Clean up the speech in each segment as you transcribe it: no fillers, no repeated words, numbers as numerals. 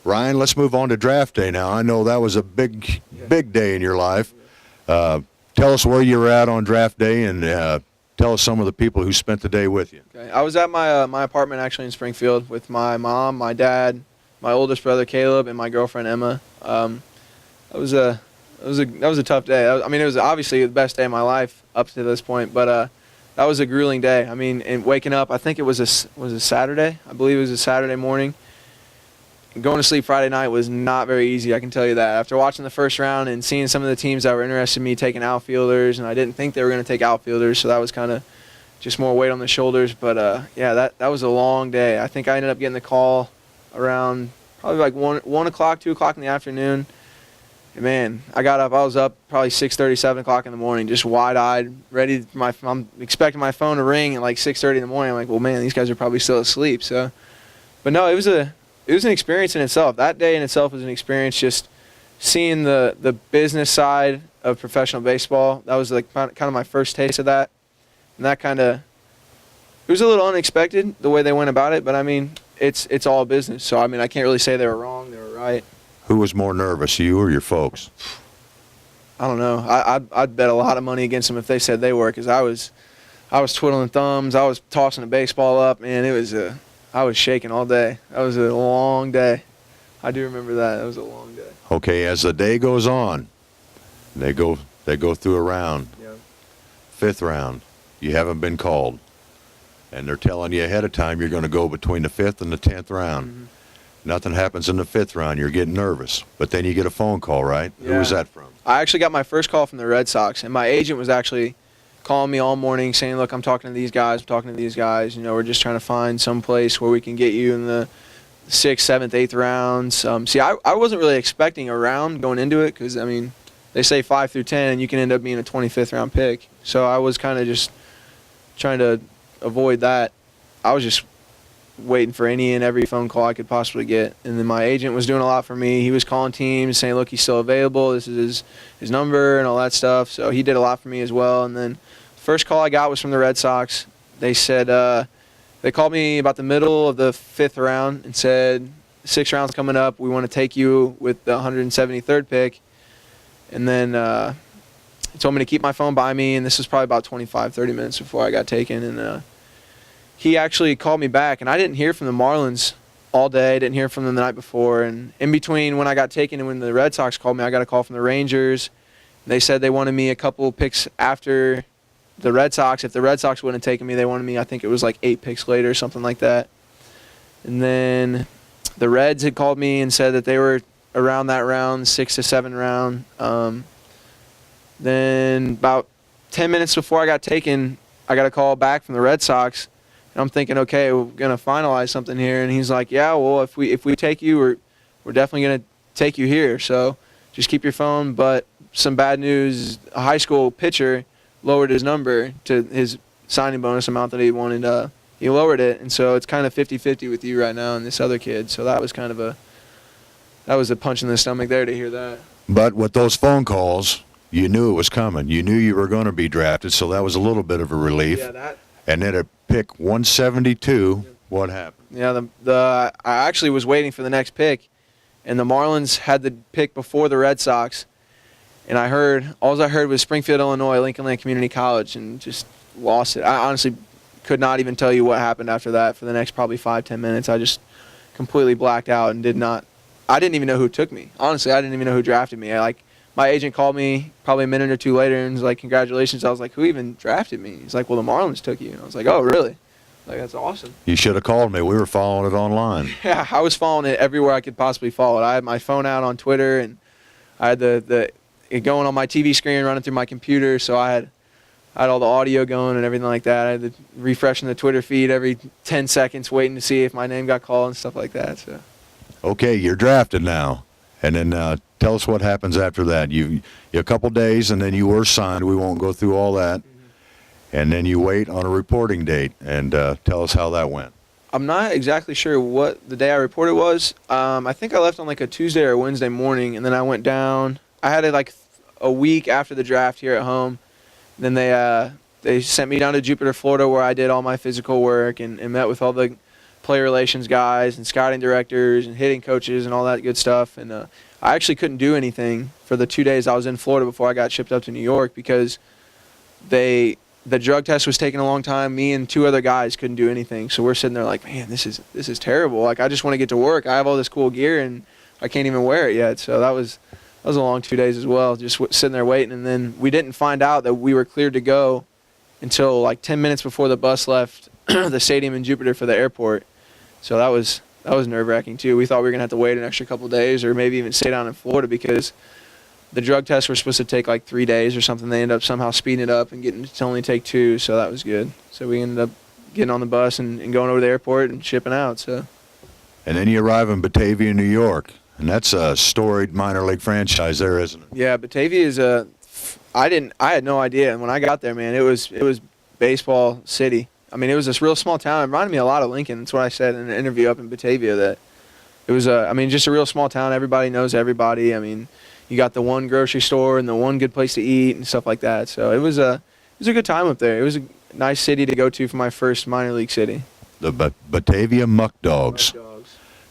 Ryan, let's move on to draft day now. I know that was a big day in your life. Tell us where you were at on draft day, and tell us some of the people who spent the day with you. Okay. I was at my apartment actually in Springfield with my mom, my dad, my oldest brother Caleb, and my girlfriend Emma. That was a tough day. I mean, it was obviously the best day of my life up to this point, but that was a grueling day. I mean, and waking up, I think it was a Saturday. I believe it was a Saturday morning. Going to sleep Friday night was not very easy, I can tell you that. After watching the first round and seeing some of the teams that were interested in me taking outfielders, and I didn't think they were going to take outfielders, so that was kind of just more weight on the shoulders. But, yeah, that was a long day. I think I ended up getting the call around probably like 1 o'clock, 2 o'clock in the afternoon. And, man, I was up probably 6:30, 7 o'clock in the morning, just wide-eyed, ready. I'm expecting my phone to ring at like 6:30 in the morning. I'm like, well, man, these guys are probably still asleep. So, but, no, it was an experience in itself. That day in itself was an experience, just seeing the business side of professional baseball. That was like kind of my first taste of that. And that it was a little unexpected the way they went about it, but I mean, it's all business. So I mean, I can't really say they were wrong, they were right. Who was more nervous, you or your folks? I don't know. I'd bet a lot of money against them if they said they were, because I was twiddling thumbs, I was tossing the baseball up, man. I was shaking all day. That was a long day. I do remember that. That was a long day. Okay, as the day goes on, they go through a round. Yeah. 5th round, you haven't been called. And they're telling you ahead of time you're going to go between the 5th and the 10th round. Mm-hmm. Nothing happens in the 5th round. You're getting nervous. But then you get a phone call, right? Yeah. Who was that from? I actually got my first call from the Red Sox, and my agent was actually calling me all morning saying, look, I'm talking to these guys. We're just trying to find some place where we can get you in the 6th, 7th, 8th rounds. See, I wasn't really expecting a round going into it because, I mean, they say 5 through 10, and you can end up being a 25th round pick. So I was kind of just trying to avoid that. I was just waiting for any and every phone call I could possibly get. And then my agent was doing a lot for me. He was calling teams saying, look, he's still available. This is his number and all that stuff. So he did a lot for me as well. And then first call I got was from the Red Sox. They said they called me about the middle of the 5th round and said, 6th round's coming up. We want to take you with the 173rd pick. And then he told me to keep my phone by me, and this was probably about 25, 30 minutes before I got taken. And he actually called me back, and I didn't hear from the Marlins all day. I didn't hear from them the night before. And in between when I got taken and when the Red Sox called me, I got a call from the Rangers. They said they wanted me a couple picks after the Red Sox. If the Red Sox wouldn't have taken me, they wanted me, I think it was like 8 picks later, something like that. And then the Reds had called me and said that they were around that round, 6 to 7 round. Then about 10 minutes before I got taken, I got a call back from the Red Sox. And I'm thinking, okay, we're going to finalize something here. And he's like, yeah, well, if we take you, we're definitely going to take you here. So just keep your phone. But some bad news, a high school pitcher lowered his number to his signing bonus amount that he wanted. He lowered it. And so it's kind of 50-50 with you right now and this other kid. So that was kind of a punch in the stomach there to hear that. But with those phone calls, you knew it was coming. You knew you were going to be drafted, so that was a little bit of a relief. Yeah, And then at pick 172, what happened? Yeah, I actually was waiting for the next pick, and the Marlins had the pick before the Red Sox, and all I heard was Springfield, Illinois, Lincoln Land Community College, and just lost it. I honestly could not even tell you what happened after that for the next probably 5-10 minutes. I just completely blacked out and I didn't even know who took me. Honestly, I didn't even know who drafted me. My agent called me probably a minute or two later and was like, congratulations. I was like, who even drafted me? He's like, well, the Marlins took you. And I was like, oh, really? Like, that's awesome. You should have called me. We were following it online. Yeah, I was following it everywhere I could possibly follow it. I had my phone out on Twitter, and I had it going on my TV screen, running through my computer, so I had all the audio going and everything like that. I had refreshing the Twitter feed every 10 seconds, waiting to see if my name got called and stuff like that. So. Okay, you're drafted now. And then tell us what happens after that. You a couple days, and then you were signed. We won't go through all that. Mm-hmm. And then you wait on a reporting date, and tell us how that went. I'm not exactly sure what the day I reported was. I think I left on like a Tuesday or Wednesday morning, and then I went down. I had it like a week after the draft here at home. Then they sent me down to Jupiter, Florida, where I did all my physical work and met with all the player relations guys and scouting directors and hitting coaches and all that good stuff. And I actually couldn't do anything for the 2 days I was in Florida before I got shipped up to New York because the drug test was taking a long time. Me and 2 other guys couldn't do anything. So we're sitting there like, man, this is terrible. Like, I just want to get to work. I have all this cool gear and I can't even wear it yet. So that was a long 2 days as well, just sitting there waiting. And then we didn't find out that we were cleared to go until like 10 minutes before the bus left the stadium in Jupiter for the airport. So that was nerve-wracking too. We thought we were going to have to wait an extra couple days or maybe even stay down in Florida because the drug tests were supposed to take like 3 days or something. They ended up somehow speeding it up and getting it to only take 2, so that was good. So we ended up getting on the bus and going over to the airport and shipping out. So. And then you arrive in Batavia, New York, and that's a storied minor league franchise there, isn't it? Yeah, Batavia is I had no idea. And when I got there, man, it was baseball city. I mean, it was this real small town. It reminded me a lot of Lincoln. That's what I said in an interview up in Batavia, that it was just a real small town. Everybody knows everybody. I mean, you got the one grocery store and the one good place to eat and stuff like that. So it was a good time up there. It was a nice city to go to for my first minor league city. The Batavia Muck Dogs.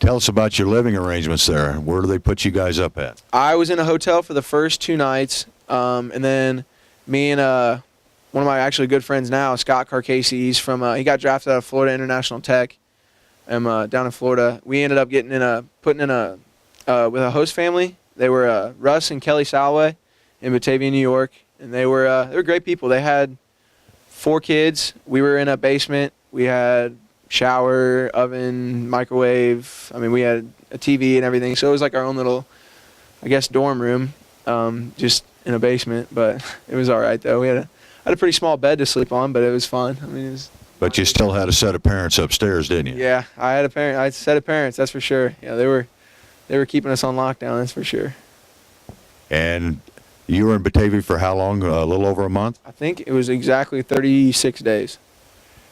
Tell us about your living arrangements there. Where do they put you guys up at? I was in a hotel for the first 2 nights, and then me and one of my actually good friends now, Scott Carcasey, he got drafted out of Florida International Tech, down in Florida. We ended up getting with a host family. They were Russ and Kelly Salway in Batavia, New York, and they were great people. They had 4 kids. We were in a basement. We had shower, oven, microwave. I mean, we had a TV and everything. So it was like our own little, I guess, dorm room, just in a basement. But it was all right though. We had a pretty small bed to sleep on, but it was fun. I mean, it was. But you still had a set of parents upstairs, didn't you? Yeah, I had a set of parents. That's for sure. Yeah, they were keeping us on lockdown. That's for sure. And you were in Batavia for how long? A little over a month? I think it was exactly 36 days.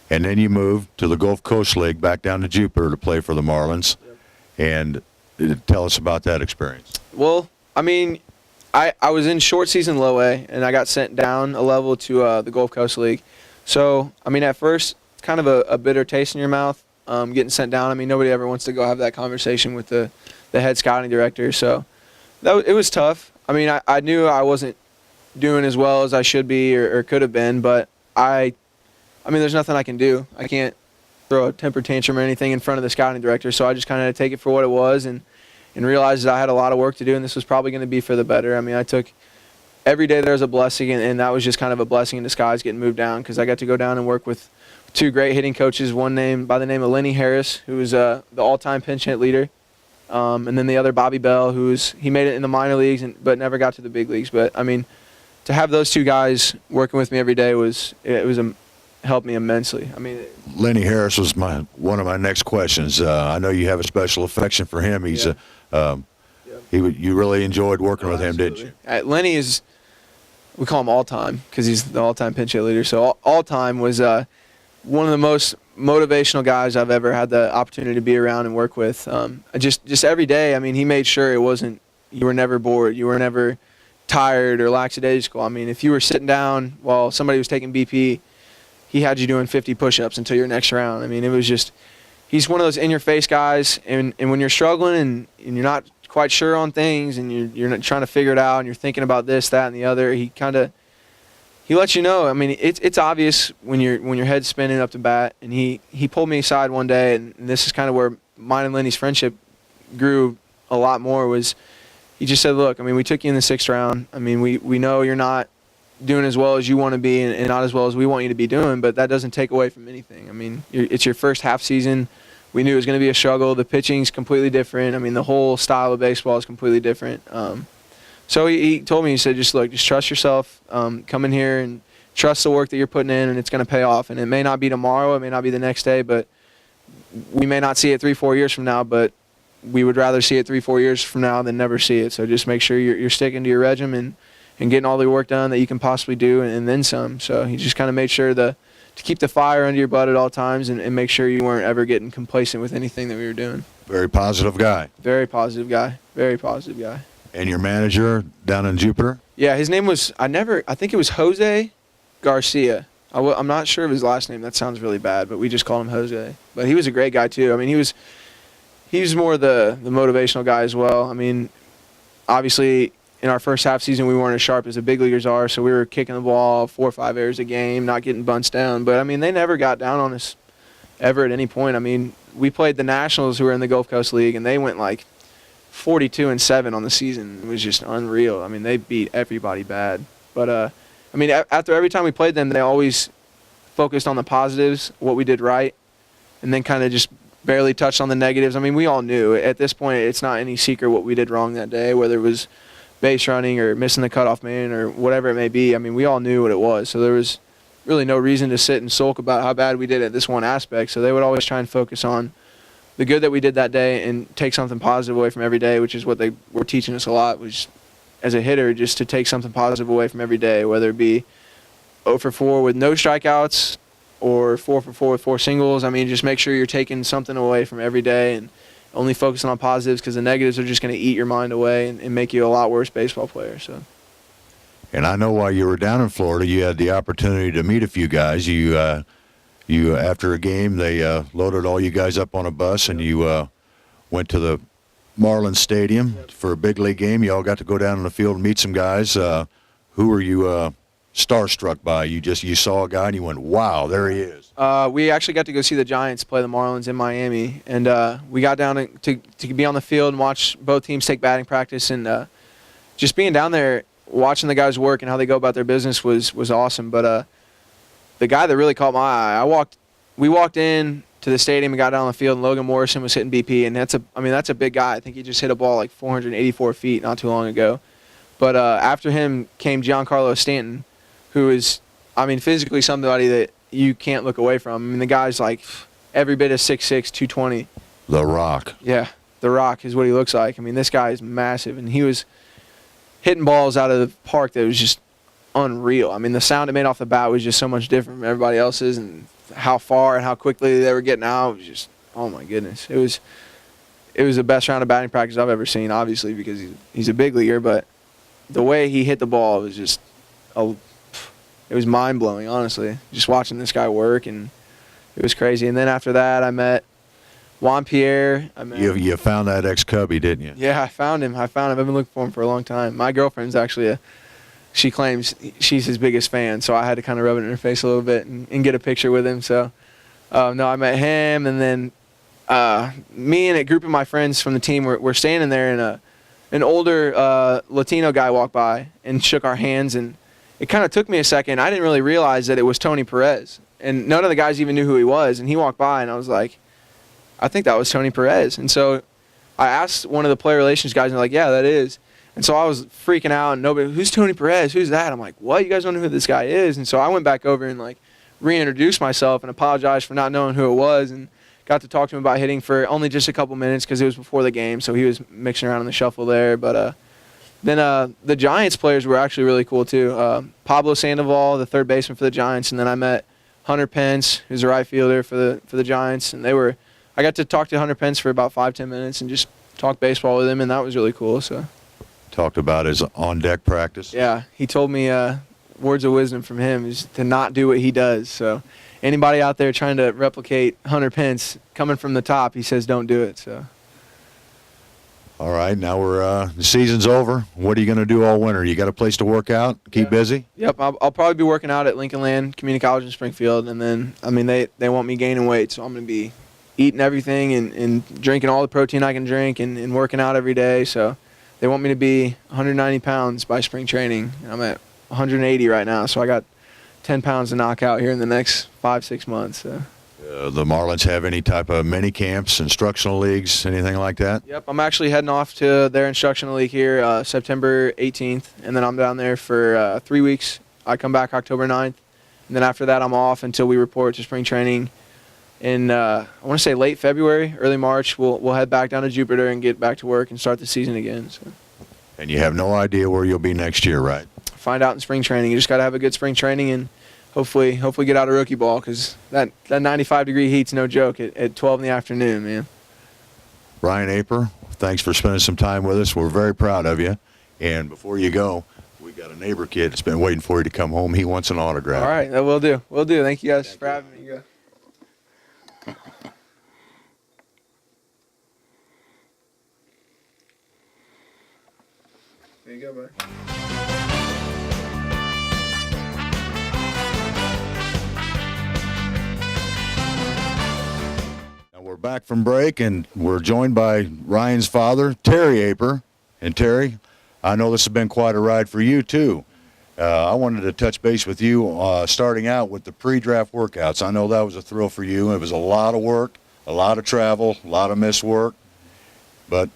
And then you moved to the Gulf Coast League back down to Jupiter to play for the Marlins. Yep. And tell us about that experience. Well, I mean, I was in short season low A, and I got sent down a level to the Gulf Coast League. So, I mean, at first, kind of a bitter taste in your mouth getting sent down. I mean, nobody ever wants to go have that conversation with the head scouting director. So it was tough. I mean, I knew I wasn't doing as well as I should be or could have been, but I mean, there's nothing I can do. I can't throw a temper tantrum or anything in front of the scouting director, so I just kind of had to take it for what it was and realized that I had a lot of work to do, and this was probably going to be for the better. I mean, I took every day there was a blessing, and that was just kind of a blessing in disguise getting moved down because I got to go down and work with 2 great hitting coaches, one by the name of Lenny Harris, who was the all-time pinch hit leader, and then the other, Bobby Bell, he made it in the minor leagues but never got to the big leagues. But, I mean, to have those 2 guys working with me every day helped me immensely. I mean, Lenny Harris was one of my next questions. I know you have a special affection for him. He's you really enjoyed working with him, didn't you? Lenny we call him all time because he's the all-time pinch hit leader. So all time was one of the most motivational guys I've ever had the opportunity to be around and work with. Just every day. I mean, he made sure you were never bored, you were never tired or lackadaisical. I mean, if you were sitting down while somebody was taking BP, he had you doing 50 push-ups until your next round. I mean, it was just, he's one of those in-your-face guys, and when you're struggling and you're not quite sure on things and you're not trying to figure it out and you're thinking about this, that, and the other, he lets you know. I mean, it's obvious when your head's spinning up to bat, and he pulled me aside one day, and this is kind of where mine and Lenny's friendship grew a lot more, was he just said, look, I mean, we took you in the 6th round. I mean, we know you're not doing as well as you want to be and not as well as we want you to be doing, but that doesn't take away from anything. I mean, it's your first half season. We knew it was going to be a struggle. The pitching's completely different. I mean, the whole style of baseball is completely different. So he told me, he said, just trust yourself. Come in here and trust the work that you're putting in, and it's going to pay off. And it may not be tomorrow, it may not be the next day, but we may not see it 3-4 years from now, but we would rather see it 3-4 years from now than never see it. So just make sure you're sticking to your regimen and getting all the work done that you can possibly do, and then some. So he just kind of made sure to keep the fire under your butt at all times and make sure you weren't ever getting complacent with anything that we were doing. Very positive guy. Very positive guy. Very positive guy. And your manager down in Jupiter? Yeah, his name was, I think it was Jose Garcia. I'm not sure of his last name. That sounds really bad, but we just called him Jose. But he was a great guy too. I mean, he was more the motivational guy as well. I mean, obviously in our first half season we weren't as sharp as the big leaguers are, so we were kicking the ball 4 or 5 errors a game, not getting bunts down. But I mean, they never got down on us ever at any point. I mean, we played the Nationals, who were in the Gulf Coast League, and they went like 42-7 on the season. It was just unreal. I mean, they beat everybody bad. But I mean, after every time we played them, they always focused on the positives, what we did right, and then kind of just barely touched on the negatives. I mean, we all knew at this point it's not any secret what we did wrong that day, whether it was base running or missing the cutoff man or whatever it may be. I mean, we all knew what it was, so there was really no reason to sit and sulk about how bad we did at this one aspect. So they would always try and focus on the good that we did that day and take something positive away from every day, which is what they were teaching us a lot, was as a hitter, just to take something positive away from every day, whether it be 0 for 4 with no strikeouts or 4 for 4 with 4 singles. I mean, just make sure you're taking something away from every day and only focusing on positives, because the negatives are just going to eat your mind away and make you a lot worse baseball player. So. And I know while you were down in Florida, you had the opportunity to meet a few guys. You after a game, they loaded all you guys up on a bus, and you went to the Marlin Stadium for a big league game. You all got to go down on the field and meet some guys. Who were you starstruck by? You saw a guy and you went, wow, there he is. We actually got to go see the Giants play the Marlins in Miami, and we got down to be on the field and watch both teams take batting practice, and just being down there watching the guys work and how they go about their business was awesome. But the guy that really caught my eye, we walked in to the stadium and got down on the field, and Logan Morrison was hitting BP, and that's a big guy. I think he just hit a ball like 484 feet not too long ago. But after him came Giancarlo Stanton, who is, I mean, physically somebody that you can't look away from. I mean, the guy's like every bit of 6'6", 220. The Rock. Yeah, The Rock is what he looks like. I mean, this guy is massive, and he was hitting balls out of the park that was just unreal. I mean, the sound it made off the bat was just so much different from everybody else's, and how far and how quickly they were getting out was just, oh my goodness. It was the best round of batting practice I've ever seen, obviously, because he's a big leaguer, but the way he hit the ball was just, it was mind-blowing, honestly, just watching this guy work, and it was crazy. And then after that, I met Juan Pierre. You found that ex-Cubby, didn't you? Yeah, I found him. I've been looking for him for a long time. My girlfriend's actually she claims she's his biggest fan, so I had to kind of rub it in her face a little bit and get a picture with him. So, no, I met him, and then me and a group of my friends from the team were standing there, and an older Latino guy walked by and shook our hands, and it kind of took me a second. I didn't really realize that it was Tony Perez, and none of the guys even knew who he was, and he walked by, and I was like, I think that was Tony Perez. And so I asked one of the player relations guys, and they're like, yeah, that is. And so I was freaking out, and nobody, who's Tony Perez? Who's that? I'm like, what? You guys don't know who this guy is? And so I went back over and like reintroduced myself and apologized for not knowing who it was, and got to talk to him about hitting for only just a couple minutes because it was before the game, so he was mixing around in the shuffle there. But then the Giants players were actually really cool too. Pablo Sandoval, the third baseman for the Giants, and then I met Hunter Pence, who's a right fielder for the Giants, and I got to talk to Hunter Pence for about 5-10 minutes and just talk baseball with him, and that was really cool. So talked about his on-deck practice. Yeah, he told me words of wisdom from him is to not do what he does. So anybody out there trying to replicate Hunter Pence coming from the top, he says don't do it. So. All right, now the season's over. What are you going to do all winter? You got a place to work out, keep busy? Yep, I'll probably be working out at Lincoln Land Community College in Springfield, and then they want me gaining weight, so I'm going to be eating everything and drinking all the protein I can drink and working out every day. So they want me to be 190 pounds by spring training, and I'm at 180 right now, so I got 10 pounds to knock out here in the next 5-6 months. So. The Marlins have any type of mini camps, instructional leagues, anything like that? Yep, I'm actually heading off to their instructional league here September 18th, and then I'm down there for 3 weeks. I come back October 9th, and then after that I'm off until we report to spring training in, I want to say late February, early March. We'll head back down to Jupiter and get back to work and start the season again. So. And you have no idea where you'll be next year, right? Find out in spring training. You just got to have a good spring training and hopefully get out of rookie ball, because that 95-degree heat's no joke at 12 in the afternoon, man. Ryan Aper, thanks for spending some time with us. We're very proud of you. And before you go, We got a neighbor kid that's been waiting for you to come home. He wants an autograph. All right, that will do. Will do. Thank you guys for having me. You go. There you go, bud. Now we're back from break, and we're joined by Ryan's father, Terry Aper. And Terry, I know this has been quite a ride for you too. I wanted to touch base with you starting out with the pre-draft workouts. I know that was a thrill for you. It was a lot of work, a lot of travel, a lot of missed work, but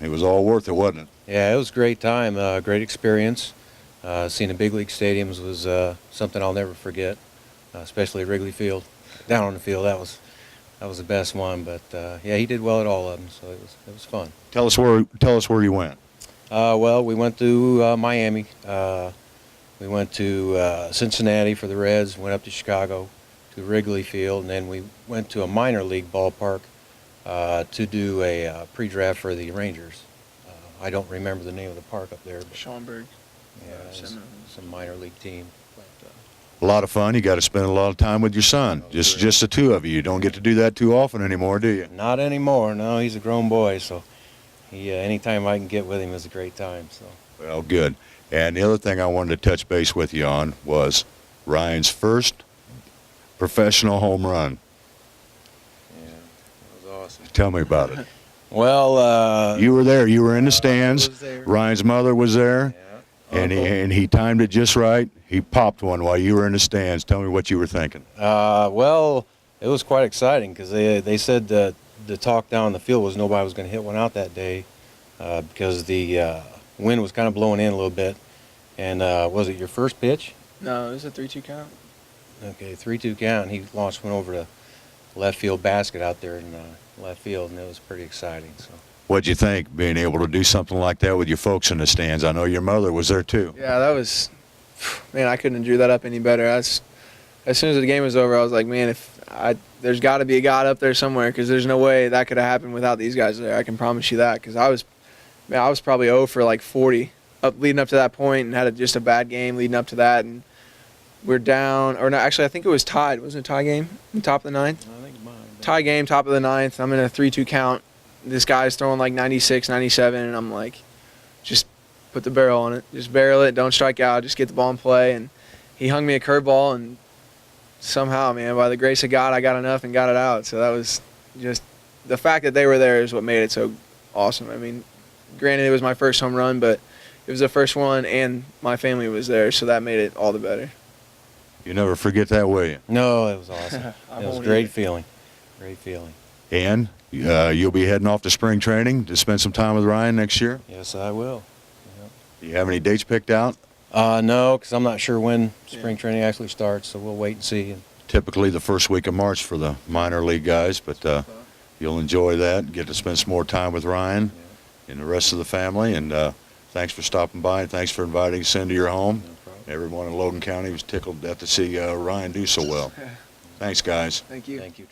it was all worth it, wasn't it? Yeah, it was a great time, great experience. Seeing the big league stadiums was something I'll never forget, especially at Wrigley Field. Down on the field, that was the best one. But yeah, he did well at all of them, so it was fun. Tell us where you went. Well, we went to Miami. We went to Cincinnati for the Reds. Went up to Chicago to Wrigley Field, and then we went to a minor league ballpark to do a pre-draft for the Rangers. I don't remember the name of the park up there. But Schomburg. yeah, it was some minor league team. But, A lot of fun. You got to spend a lot of time with your son. Just the two of you. You don't get to do that too often anymore, do you? not anymore. No, he's a grown boy, so he anytime I can get with him is a great time. So. Well, good. And the other thing I wanted to touch base with you on was Ryan's first professional home run. Yeah, that was awesome. Tell me about it. Well, You were there. You were in the stands. I was there. Ryan's mother was there, Yeah. and he timed it just right. He popped one while you were in the stands. Tell me what you were thinking. Well, it was quite exciting because they said the talk down the field was nobody was going to hit one out that day because the wind was kind of blowing in a little bit. And was it your first pitch? No, it was a 3-2 count. Okay, 3-2 count. And he launched one over the left field basket out there in left field, and it was pretty exciting. So. What'd you think, being able to do something like that with your folks in the stands? I know your mother was there too. Yeah, that was, man, I couldn't have drew that up any better. As soon as the game was over, I was like, man, there's got to be a God up there somewhere because there's no way that could have happened without these guys there. I can promise you that because I was probably 0 for like 40 leading up to that point and had just a bad game leading up to that. And we're down, or no, actually, I think it was tied. Wasn't it a tie game in the top of the ninth? I think mine. Tie game, top of the ninth. I'm in a 3-2 count. This guy's throwing like 96, 97, and I'm like, just put the barrel on it. Just barrel it. Don't strike out. Just get the ball in play. And he hung me a curveball, and somehow, man, by the grace of God, I got enough and got it out. So that was just the fact that they were there is what made it so awesome. I mean, granted, it was my first home run, but it was the first one, and my family was there, so that made it all the better. You never forget that, will you? No, it was awesome. It was a great feeling. Great feeling. And you'll be heading off to spring training to spend some time with Ryan next year? Yes, I will. Do you have any dates picked out? No, because I'm not sure when spring training actually starts, so we'll wait and see. Typically the first week of March for the minor league guys, but you'll enjoy that, get to spend some more time with Ryan and the rest of the family. And thanks for stopping by, and thanks for inviting us into your home. No problem. Everyone in Logan County was tickled to see Ryan do so well. Thanks, guys. Thank you. Thank you.